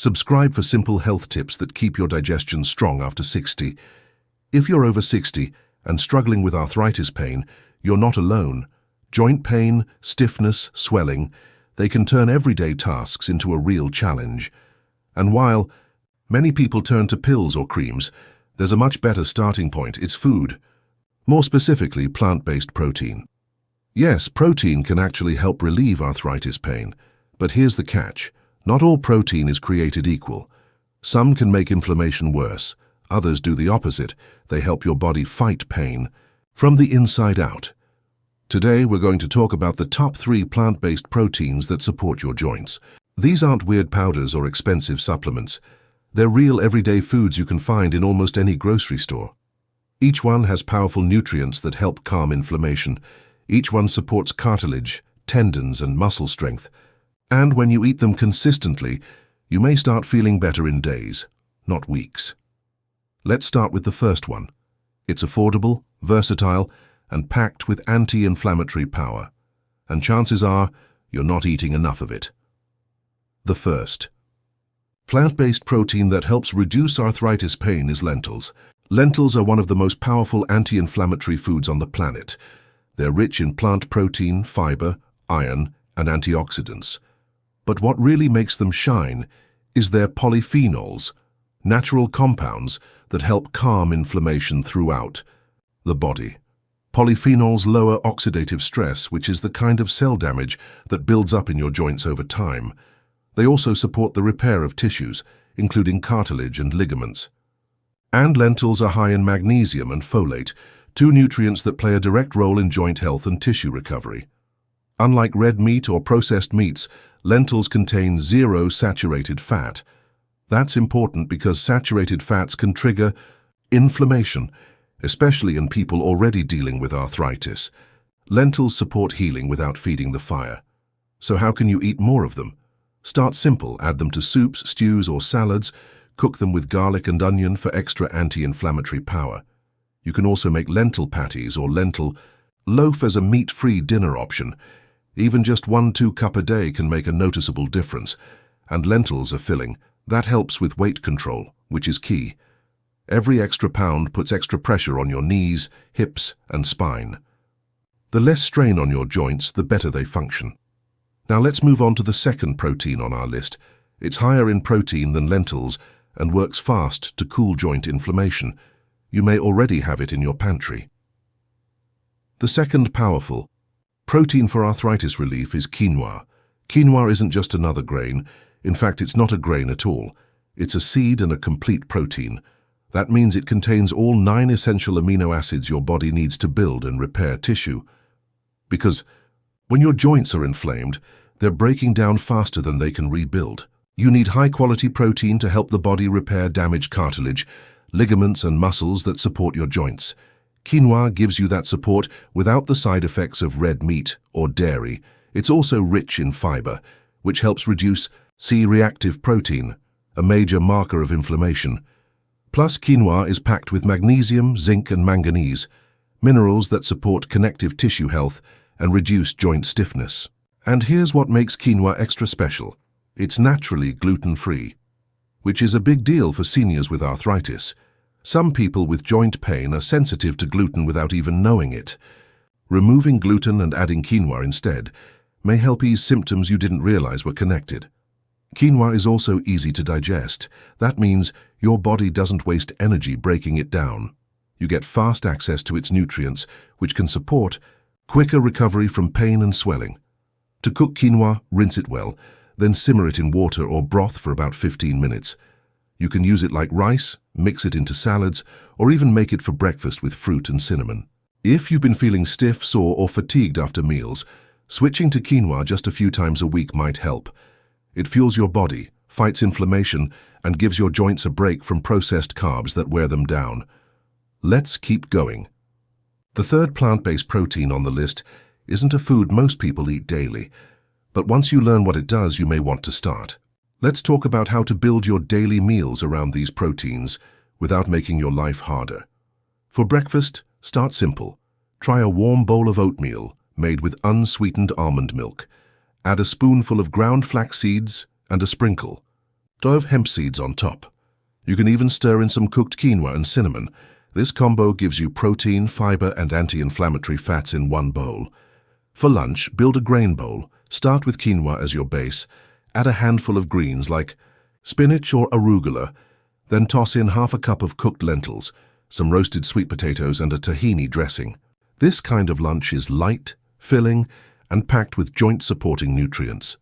Subscribe for simple health tips that keep your digestion strong after 60. If you're over 60 and struggling with arthritis pain, you're not alone. Joint pain, stiffness, swelling, they can turn everyday tasks into a real challenge. And while many people turn to pills or creams, there's a much better starting point. It's food. More specifically, plant-based protein. Yes, protein can actually help relieve arthritis pain, but here's the catch. Not all protein is created equal. Some can make inflammation worse. Others do the opposite. They help your body fight pain from the inside out. Today, we're going to talk about the top 3 plant-based proteins that support your joints. These aren't weird powders or expensive supplements. They're real everyday foods you can find in almost any grocery store. Each one has powerful nutrients that help calm inflammation. Each one supports cartilage, tendons, and muscle strength. And when you eat them consistently, you may start feeling better in days, not weeks. Let's start with the first one. It's affordable, versatile, and packed with anti-inflammatory power. And chances are, you're not eating enough of it. The first plant-based protein that helps reduce arthritis pain is lentils. Lentils are one of the most powerful anti-inflammatory foods on the planet. They're rich in plant protein, fiber, iron, and antioxidants. But what really makes them shine is their polyphenols, natural compounds that help calm inflammation throughout the body. Polyphenols lower oxidative stress, which is the kind of cell damage that builds up in your joints over time. They also support the repair of tissues, including cartilage and ligaments. And lentils are high in magnesium and folate, 2 nutrients that play a direct role in joint health and tissue recovery. Unlike red meat or processed meats, lentils contain 0 saturated fat. That's important because saturated fats can trigger inflammation, especially in people already dealing with arthritis. Lentils support healing without feeding the fire. So how can you eat more of them? Start simple, add them to soups, stews, or salads. Cook them with garlic and onion for extra anti-inflammatory power. You can also make lentil patties or lentil loaf as a meat-free dinner option. Even just 1–2 cups a day can make a noticeable difference. And lentils are filling. That helps with weight control, which is key. Every extra pound puts extra pressure on your knees, hips, and spine. The less strain on your joints, the better they function. Now let's move on to the second protein on our list. It's higher in protein than lentils and works fast to cool joint inflammation. You may already have it in your pantry. The second powerful protein for arthritis relief is quinoa. Quinoa isn't just another grain. In fact, it's not a grain at all. It's a seed and a complete protein. That means it contains all 9 essential amino acids your body needs to build and repair tissue. Because when your joints are inflamed, they're breaking down faster than they can rebuild. You need high-quality protein to help the body repair damaged cartilage, ligaments, and muscles that support your joints. Quinoa gives you that support without the side effects of red meat or dairy. It's also rich in fiber, which helps reduce C-reactive protein, a major marker of inflammation. Plus, quinoa is packed with magnesium, zinc, and manganese, minerals that support connective tissue health and reduce joint stiffness. And here's what makes quinoa extra special. It's naturally gluten-free, which is a big deal for seniors with arthritis. Some people with joint pain are sensitive to gluten without even knowing it. Removing gluten and adding quinoa instead may help ease symptoms you didn't realize were connected. Quinoa is also easy to digest. That means your body doesn't waste energy breaking it down. You get fast access to its nutrients, which can support quicker recovery from pain and swelling. To cook quinoa, rinse it well, then simmer it in water or broth for about 15 minutes. You can use it like rice, mix it into salads, or even make it for breakfast with fruit and cinnamon. If you've been feeling stiff, sore, or fatigued after meals, switching to quinoa just a few times a week might help. It fuels your body, fights inflammation, and gives your joints a break from processed carbs that wear them down. Let's keep going. The third plant-based protein on the list isn't a food most people eat daily, but once you learn what it does, you may want to start. Let's talk about how to build your daily meals around these proteins without making your life harder. For breakfast, start simple. Try a warm bowl of oatmeal made with unsweetened almond milk. Add a spoonful of ground flax seeds and a sprinkle Dove hemp seeds on top. You can even stir in some cooked quinoa and cinnamon. This combo gives you protein, fiber, and anti-inflammatory fats in one bowl. For lunch, build a grain bowl. Start with quinoa as your base. Add a handful of greens like spinach or arugula. Then toss in half a cup of cooked lentils, some roasted sweet potatoes, and a tahini dressing. This kind of lunch is light, filling, and packed with joint-supporting nutrients.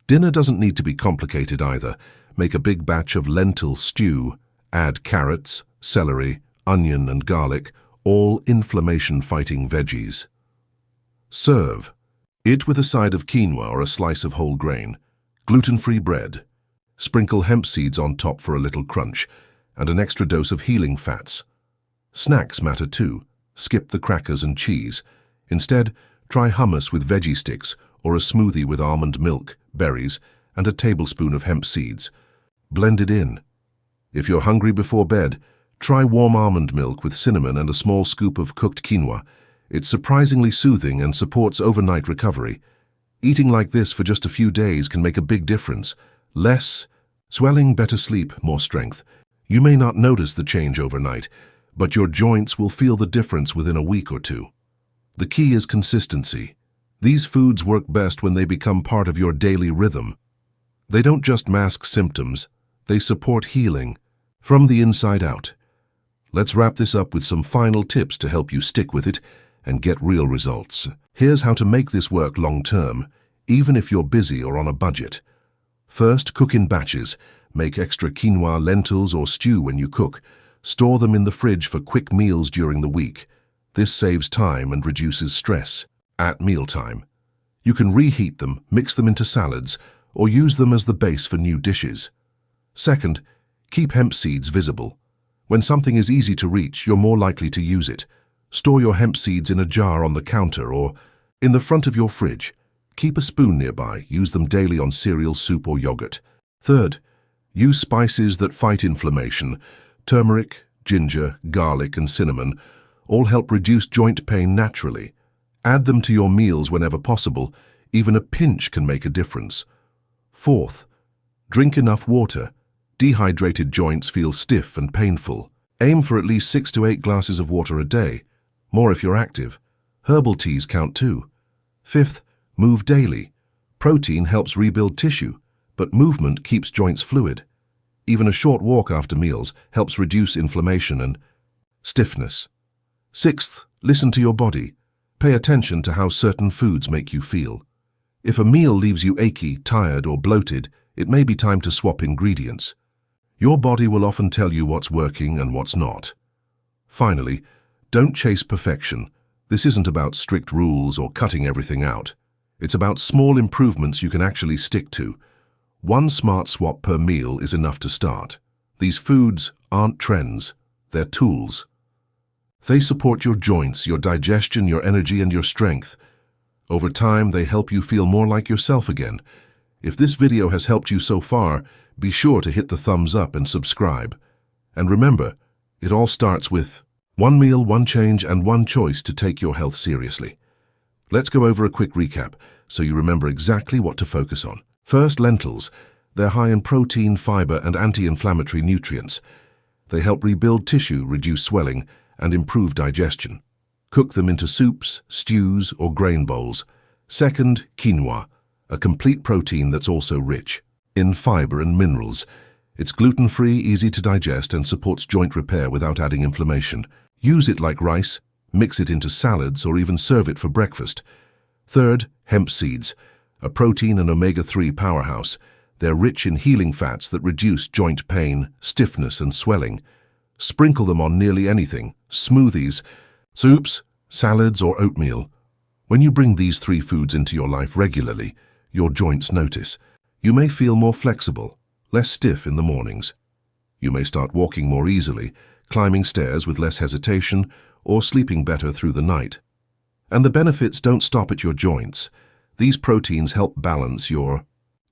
Dinner doesn't need to be complicated either. Make a big batch of lentil stew. Add carrots, celery, onion, and garlic, all inflammation-fighting veggies. Serve. It with a side of quinoa or a slice of whole grain. Gluten-free bread. Sprinkle hemp seeds on top for a little crunch, and an extra dose of healing fats. Snacks matter too. Skip the crackers and cheese. Instead, try hummus with veggie sticks or a smoothie with almond milk, berries, and a tablespoon of hemp seeds. Blend it in. If you're hungry before bed, try warm almond milk with cinnamon and a small scoop of cooked quinoa. It's surprisingly soothing and supports overnight recovery. Eating like this for just a few days can make a big difference. Less swelling, better sleep, more strength. You may not notice the change overnight, but your joints will feel the difference within a week or two. The key is consistency. These foods work best when they become part of your daily rhythm. They don't just mask symptoms, they support healing from the inside out. Let's wrap this up with some final tips to help you stick with it and get real results. Here's how to make this work long-term, even if you're busy or on a budget. First, cook in batches. Make extra quinoa, lentils, or stew when you cook. Store them in the fridge for quick meals during the week. This saves time and reduces stress at mealtime. You can reheat them, mix them into salads, or use them as the base for new dishes. Second, keep hemp seeds visible. When something is easy to reach, you're more likely to use it. Store your hemp seeds in a jar on the counter or in the front of your fridge. Keep a spoon nearby. Use them daily on cereal, soup, or yogurt. Third, use spices that fight inflammation. Turmeric, ginger, garlic, and cinnamon all help reduce joint pain naturally. Add them to your meals whenever possible. Even a pinch can make a difference. Fourth, drink enough water. Dehydrated joints feel stiff and painful. Aim for at least 6 to 8 glasses of water a day. More if you're active. Herbal teas count too. Fifth, move daily. Protein helps rebuild tissue, but movement keeps joints fluid. Even a short walk after meals helps reduce inflammation and stiffness. Sixth, listen to your body. Pay attention to how certain foods make you feel. If a meal leaves you achy, tired, or bloated, it may be time to swap ingredients. Your body will often tell you what's working and what's not. Finally, don't chase perfection. This isn't about strict rules or cutting everything out. It's about small improvements you can actually stick to. One smart swap per meal is enough to start. These foods aren't trends, they're tools. They support your joints, your digestion, your energy, and your strength. Over time, they help you feel more like yourself again. If this video has helped you so far, be sure to hit the thumbs up and subscribe. And remember, it all starts with one meal, one change, and one choice to take your health seriously. Let's go over a quick recap so you remember exactly what to focus on. First, lentils. They're high in protein, fiber, and anti-inflammatory nutrients. They help rebuild tissue, reduce swelling, and improve digestion. Cook them into soups, stews, or grain bowls. Second, quinoa, a complete protein that's also rich in fiber and minerals. It's gluten-free, easy to digest, and supports joint repair without adding inflammation. Use it like rice, mix it into salads, or even serve it for breakfast. Third, hemp seeds, a protein and omega-3 powerhouse. They're rich in healing fats that reduce joint pain, stiffness, and swelling. Sprinkle them on nearly anything: smoothies, soups, salads, or oatmeal. When you bring these 3 foods into your life regularly, your joints notice. You may feel more flexible, less stiff in the mornings. You may start walking more easily, climbing stairs with less hesitation, or sleeping better through the night. And the benefits don't stop at your joints. These proteins help balance your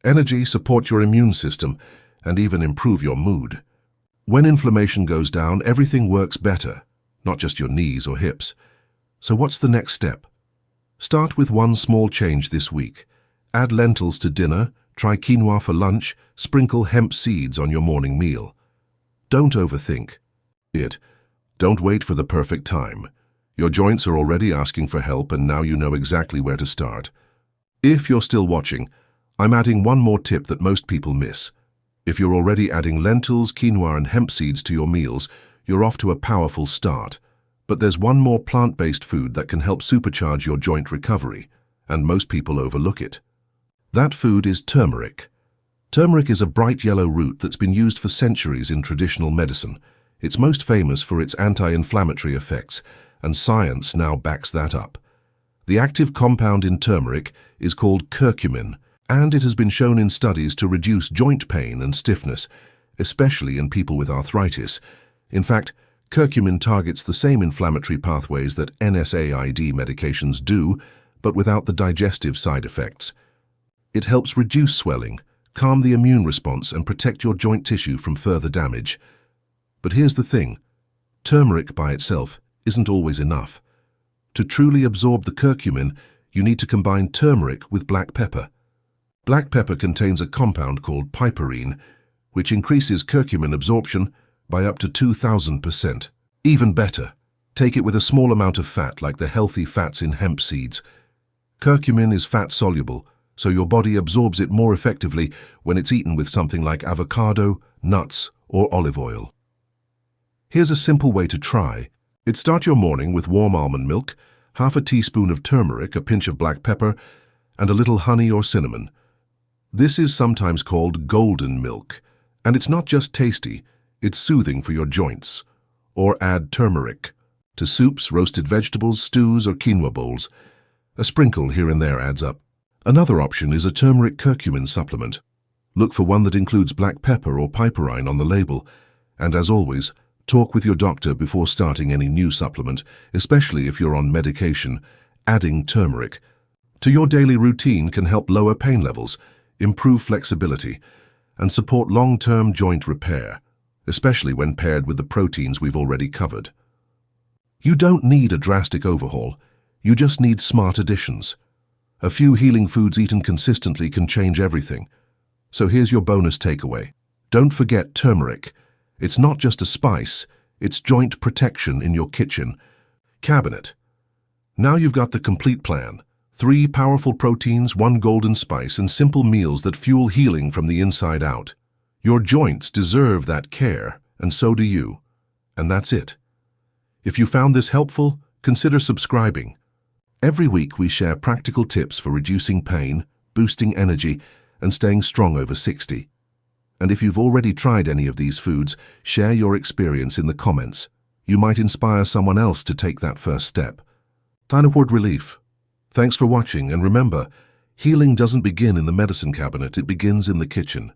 energy, support your immune system, and even improve your mood. When inflammation goes down, everything works better, not just your knees or hips. So what's the next step? Start with one small change this week. Add lentils to dinner, Try quinoa for lunch, sprinkle hemp seeds on your morning meal. Don't overthink it. Don't wait for the perfect time. Your joints are already asking for help and now you know exactly where to start. If you're still watching, I'm adding one more tip that most people miss. If you're already adding lentils, quinoa and hemp seeds to your meals, you're off to a powerful start. But there's one more plant-based food that can help supercharge your joint recovery, and most people overlook it. That food is turmeric. Turmeric is a bright yellow root that's been used for centuries in traditional medicine. It's most famous for its anti-inflammatory effects, and science now backs that up. The active compound in turmeric is called curcumin, and it has been shown in studies to reduce joint pain and stiffness, especially in people with arthritis. In fact, curcumin targets the same inflammatory pathways that NSAID medications do, but without the digestive side effects. It helps reduce swelling, calm the immune response, and protect your joint tissue from further damage. But here's the thing, turmeric by itself isn't always enough. To truly absorb the curcumin, you need to combine turmeric with black pepper. Black pepper contains a compound called piperine, which increases curcumin absorption by up to 2,000%. Even better, take it with a small amount of fat like the healthy fats in hemp seeds. Curcumin is fat-soluble, so your body absorbs it more effectively when it's eaten with something like avocado, nuts, or olive oil. Here's a simple way to try. Start your morning with warm almond milk, half a teaspoon of turmeric, a pinch of black pepper, and a little honey or cinnamon. This is sometimes called golden milk, and it's not just tasty, it's soothing for your joints. Or add turmeric to soups, roasted vegetables, stews, or quinoa bowls. A sprinkle here and there adds up. Another option is a turmeric curcumin supplement. Look for one that includes black pepper or piperine on the label, and as always, talk with your doctor before starting any new supplement, especially if you're on medication. Adding turmeric to your daily routine can help lower pain levels, improve flexibility, and support long-term joint repair, especially when paired with the proteins we've already covered. You don't need a drastic overhaul, you just need smart additions. A few healing foods eaten consistently can change everything. So here's your bonus takeaway. Don't forget turmeric. It's not just a spice, it's joint protection in your kitchen cabinet. Now you've got the complete plan. 3 powerful proteins, 1 golden spice, and simple meals that fuel healing from the inside out. Your joints deserve that care, and so do you. And that's it. If you found this helpful, consider subscribing. Every week we share practical tips for reducing pain, boosting energy, and staying strong over 60. And if you've already tried any of these foods, share your experience in the comments. You might inspire someone else to take that first step. Word relief. Thanks for watching, and remember, healing doesn't begin in the medicine cabinet, it begins in the kitchen.